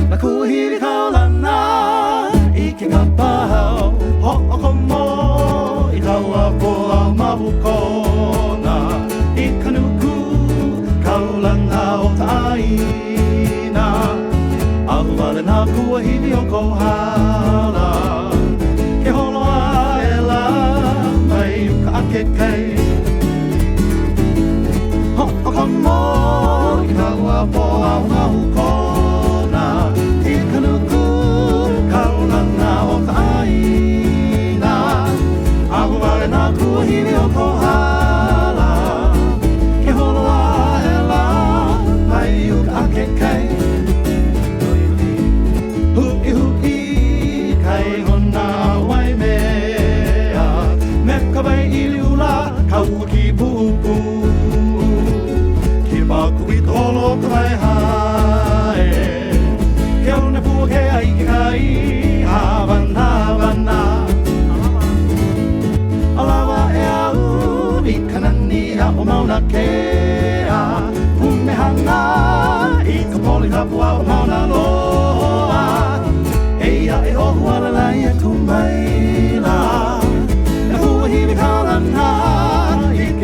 na kuhi kaulana I ke kapahau ho'oko mo I kaua poa mahukona I kanuku kaulana o ta'aina Ahuale na kuahini o kohala Ke holoa e la mai uka ake kei Ho'oko mo I kaua poa mahukona I kanuku kaulana o ta'aina Ahuale na kuahini o kohala Ke holoa e la mai uka ake kei Kaua ki pupu Ki paku I tolo kai hae Ke one pua ke ai ki kai Havana, Havana Alawa e au I kanani a o mauna kea Pumehana I ka poli kapua o mauna loa Eia e ohu alalai e kumaila E hua hiwi kaulana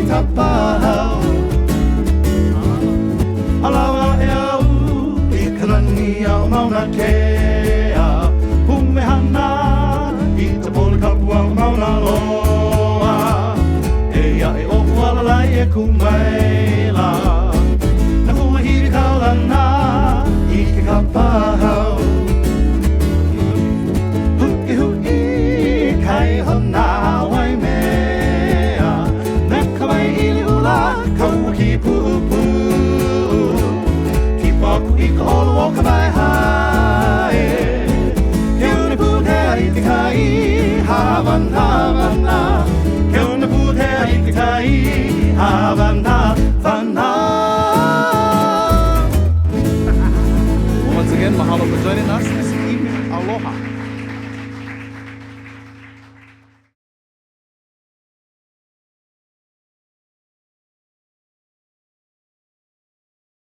Tapahau Alawa e au I kanani au mauna kea Pumehana I te poli kapua o mauna loa Eia e ohu alalai e kumaila Na hua hiwi kaulana I ke kapahau Hui hui kai hona wai mea Kaua ki pupu Ki paku I ka olo o ka vai hae Ke une pute ai te kai Havana, Havana Ke une pute ai te kai Havana